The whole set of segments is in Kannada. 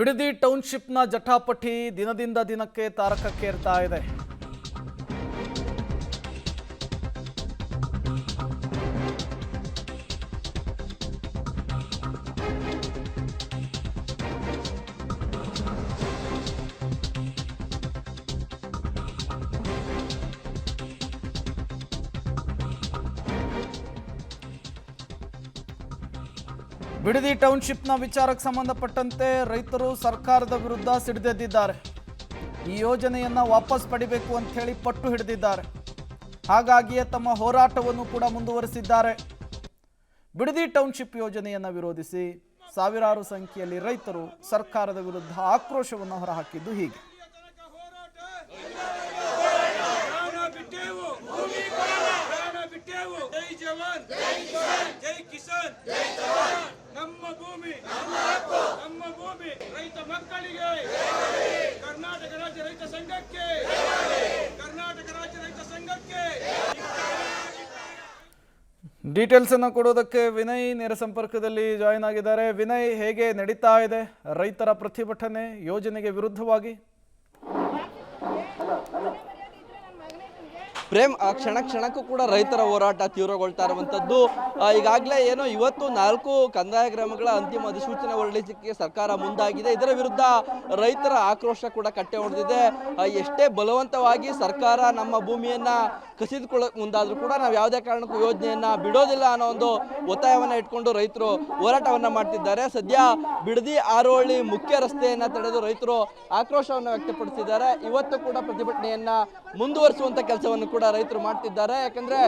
ಬಿಡದಿ ಟೌನ್ಶಿಪ್ನ ಜಟಾಪಟಿ ದಿನದಿಂದ ದಿನಕ್ಕೆ ತಾರಕಕ್ಕೇರ್ತಾ ಇದೆ. ಬಿಡದಿ ಟೌನ್ಶಿಪ್ನ ವಿಚಾರಕ್ಕೆ ಸಂಬಂಧಪಟ್ಟಂತೆ ರೈತರು ಸರ್ಕಾರದ ವಿರುದ್ಧ ಸಿಡಿದೆದ್ದಿದ್ದಾರೆ. ಈ ಯೋಜನೆಯನ್ನು ವಾಪಸ್ ಪಡಿಬೇಕು ಅಂತ ಹೇಳಿ ಪಟ್ಟು ಹಿಡಿದಿದ್ದಾರೆ. ಹಾಗಾಗಿಯೇ ತಮ್ಮ ಹೋರಾಟವನ್ನು ಕೂಡ ಮುಂದುವರಿಸಿದ್ದಾರೆ. ಬಿಡದಿ ಟೌನ್ಶಿಪ್ ಯೋಜನೆಯನ್ನು ವಿರೋಧಿಸಿ ಸಾವಿರಾರು ಸಂಖ್ಯೆಯಲ್ಲಿ ರೈತರು ಸರ್ಕಾರದ ವಿರುದ್ಧ ಆಕ್ರೋಶವನ್ನು ಹೊರಹಾಕಿದ್ದು ಹೀಗೆ. ನಮ್ಮ ಭೂಮಿ ರೈತ ಮಕ್ಕಳಿಗೆ ಕರ್ನಾಟಕ ರಾಜ್ಯ ರೈತ ಸಂಘಕ್ಕೆ ಡೀಟೇಲ್ಸ್ ಅನ್ನು ಕೊಡೋದಕ್ಕೆ ವಿನಯ್ ನೇರ ಸಂಪರ್ಕದಲ್ಲಿ ಜಾಯಿನ್ ಆಗಿದ್ದಾರೆ. ವಿನಯ್, ಹೇಗೆ ನಡೀತಾ ಇದೆ ರೈತರ ಪ್ರತಿಭಟನೆ ಯೋಜನೆಗೆ ವಿರುದ್ಧವಾಗಿ? ಪ್ರೇಮ್, ಕ್ಷಣ ಕ್ಷಣಕ್ಕೂ ಕೂಡ ರೈತರ ಹೋರಾಟ ತೀವ್ರಗೊಳ್ತಾ ಇರುವಂಥದ್ದು. ಈಗಾಗಲೇ ಏನು ಇವತ್ತು 4 ಕಂದಾಯ ಗ್ರಾಮಗಳ ಅಂತಿಮ ಅಧಿಸೂಚನೆ ಹೊರಡಿಸಲಿಕ್ಕೆ ಸರ್ಕಾರ ಮುಂದಾಗಿದೆ. ಇದರ ವಿರುದ್ಧ ರೈತರ ಆಕ್ರೋಶ ಕೂಡ ಕಟ್ಟೆ ಹೊಡೆದಿದೆ. ಎಷ್ಟೇ ಬಲವಂತವಾಗಿ ಸರ್ಕಾರ ನಮ್ಮ ಭೂಮಿಯನ್ನ ಕಸಿದುಕೊಳ್ಳಕ್ಕೆ ಮುಂದಾದರೂ ಕೂಡ ನಾವು ಯಾವುದೇ ಕಾರಣಕ್ಕೂ ಯೋಜನೆಯನ್ನ ಬಿಡೋದಿಲ್ಲ ಅನ್ನೋ ಒಂದು ಒತ್ತಾಯವನ್ನ ಇಟ್ಕೊಂಡು ರೈತರು ಹೋರಾಟವನ್ನ ಮಾಡ್ತಿದ್ದಾರೆ. ಸದ್ಯ ಬಿಡದಿ ಆರೋಹಳ್ಳಿ ಮುಖ್ಯ ರಸ್ತೆಯನ್ನ ತಡೆದು ರೈತರು ಆಕ್ರೋಶವನ್ನು ವ್ಯಕ್ತಪಡಿಸಿದ್ದಾರೆ. ಇವತ್ತು ಕೂಡ ಪ್ರತಿಭಟನೆಯನ್ನ ಮುಂದುವರಿಸುವಂತ ಕೆಲಸವನ್ನು ಕೂಡ ರೈತರು ಮಾಡ್ತಿದ್ದಾರೆ. ಯಾಕಂದ್ರೆ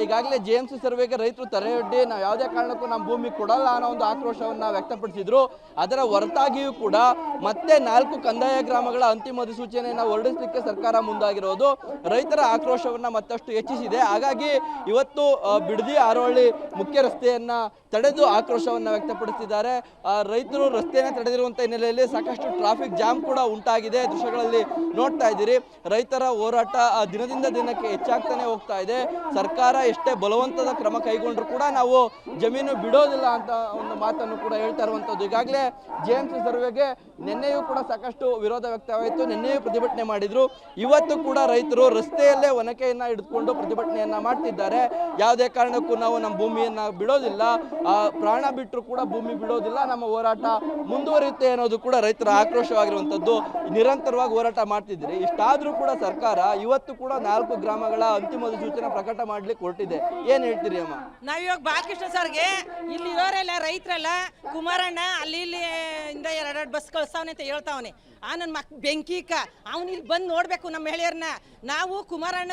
ಈಗಾಗಲೇ JMC ಸರ್ವೆಗೆ ರೈತರು ತಡೆಯೊಡ್ಡಿ ನಾವು ಯಾವುದೇ ಕಾರಣಕ್ಕೂ ನಮ್ಮ ಭೂಮಿ ಕೊಡಲ್ಲ ಅನ್ನೋ ಒಂದು ಆಕ್ರೋಶವನ್ನ ವ್ಯಕ್ತಪಡಿಸಿದ್ರು. ಅದರ ಹೊರತಾಗಿಯೂ ಕೂಡ ಮತ್ತೆ 4 ಕಂದಾಯ ಗ್ರಾಮಗಳ ಅಂತಿಮ ಅಧಿಸೂಚನೆಯನ್ನು ಹೊರಡಿಸಲಿಕ್ಕೆ ಸರ್ಕಾರ ಮುಂದಾಗಿರೋದು ರೈತರ ಆಕ್ರೋಶವನ್ನ ಮತ್ತಷ್ಟು ಹೆಚ್ಚಿಸಿದೆ. ಹಾಗಾಗಿ ಇವತ್ತು ಬಿಡದಿ ಆರೋಹಳ್ಳಿ ಮುಖ್ಯ ರಸ್ತೆಯನ್ನ ತಡೆದು ಆಕ್ರೋಶವನ್ನ ವ್ಯಕ್ತಪಡಿಸಿದ್ದಾರೆ. ರೈತರು ರಸ್ತೆಯನ್ನು ತಡೆದಿರುವಂತಹ ಹಿನ್ನೆಲೆಯಲ್ಲಿ ಸಾಕಷ್ಟು ಟ್ರಾಫಿಕ್ ಜಾಮ್ ಕೂಡ ಉಂಟಾಗಿದೆ. ದೃಶ್ಯಗಳಲ್ಲಿ ನೋಡ್ತಾ ಇದ್ದೀರಿ. ರೈತರ ಹೋರಾಟ ದಿನದಿಂದ ದಿನಕ್ಕೆ ಹೆಚ್ಚಾಗ್ತಾನೆ ಹೋಗ್ತಾ ಇದೆ. ಸರ್ಕಾರ ಎಷ್ಟೇ ಬಲವಂತದ ಕ್ರಮ ಕೈಗೊಂಡ್ರು ಕೂಡ ನಾವು ಜಮೀನು ಬಿಡೋದಿಲ್ಲ ಅಂತ ಒಂದು ಮಾತನ್ನು ಕೂಡ ಹೇಳ್ತಾ ಇರುವಂತದ್ದು. ಈಗಾಗಲೇ JMC ಸರ್ವೆಗೆ ನಿನ್ನೆಯೂ ಕೂಡ ಸಾಕಷ್ಟು ವಿರೋಧ ವ್ಯಕ್ತವಾಯಿತು. ನಿನ್ನೆಯೂ ಪ್ರತಿಭಟನೆ ಮಾಡಿದ್ರು. ಇವತ್ತು ಕೂಡ ರೈತರು ರಸ್ತೆಯಲ್ಲೇ ಒನಕೆಯನ್ನ ಹಿಡಿದುಕೊಂಡು ಪ್ರತಿಭಟನೆಯನ್ನ ಮಾಡ್ತಿದ್ದಾರೆ. ಯಾವುದೇ ಕಾರಣಕ್ಕೂ ನಾವು ನಮ್ಮ ಭೂಮಿಯನ್ನ ಬಿಡೋದಿಲ್ಲ, ಪ್ರಾಣ ಬಿಟ್ಟರು ಕೂಡ ಭೂಮಿ ಬಿಡೋದಿಲ್ಲ, ನಮ್ಮ ಹೋರಾಟ ಮುಂದುವರಿಯುತ್ತೆ ಅನ್ನೋದು ಕೂಡ ರೈತರ ಆಕ್ರೋಶವಾಗಿರುವಂತದ್ದು. ನಿರಂತರವಾಗಿ ಹೋರಾಟ ಮಾಡ್ತಿದ್ರಿ. ಇಷ್ಟಾದ್ರೂ ಕೂಡ ಸರ್ಕಾರ ಇವತ್ತು ಕೂಡ 4 ಗ್ರಾಮಗಳ ಅಂತಿಮ ಅಧಿಸೂಚನೆ ಪ್ರಕಟ ಮಾಡ್ಲಿಕ್ಕೆ ಹೊರಟಿದೆ. ಏನ್ ಹೇಳ್ತೀರಿ ಅಮ್ಮ? ನಾವಿವಾಗ ಬಾಲಕೃಷ್ಣ ಸರ್ಗೆ ಇಲ್ಲಿ ಇರೋರೆಲ್ಲ ರೈತರೆಲ್ಲ ಕುಮಾರಣ್ಣ ಅಲ್ಲಿ ಇಲ್ಲಿ ಇಂದ 2 ಬಸ್ ಕಳ್ಸವನೆ ಅಂತ ಹೇಳ್ತಾವನೆ. ನನ್ನ ಬೆಂಕಿಕ ಅವ್ನು ಇಲ್ಲಿ ಬಂದು ನೋಡ್ಬೇಕು ನಮ್ಮ ಮಹಿಳೆಯರನ್ನ. ನಾವು ಕುಮಾರಣ್ಣ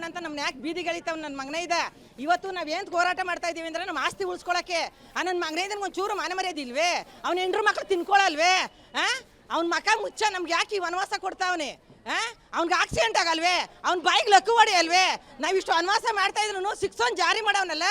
ಅಂತ ನಮ್ನ ಯಾಕೆ ಬೀದಿಗಳಿತಾವ? ನನ್ನ ಮಗನ ಇದೆ. ಇವತ್ತು ನಾವೇನು ಹೋರಾಟ ಮಾಡ್ತಾ ಇದೀವಿ ಅಂದ್ರೆ ನಮ್ಮ ಆಸ್ತಿ ಉಳಿಸ್ಕೊಳಕ್ಕೆ. ನನ್ನ ಮಗನ ಇದ್ರೆ ಒಂಚೂರು ಮಾನ ಮರ್ಯಾದೆ ಇಲ್ವೇ? ಅವ್ನ ಹೆಂಡ್ರು ಮಕ್ಳು ತಿನ್ಕೊಳಲ್ವೇ? ಅವ್ನ ಮಕ ಮುಚ್ಚ ನಮ್ಗೆ ಯಾಕೆ ಈ ವನವಾಸ ಕೊಡ್ತಾವನೆ? ಅವ್ನಿಗೆ ಆಕ್ಸಿಡೆಂಟ್ ಆಗಲ್ವೇ? ಅವ್ನ ಬಾಯಿಗೆ ಲಕ್ಕು ಹೊಡಿ ಅಲ್ವೇ? ನಾವಿಷ್ಟು ವನವಾಸ ಮಾಡ್ತಾ ಇದ್ರು 6 ಜಾರಿ ಮಾಡವನಲ್ಲ.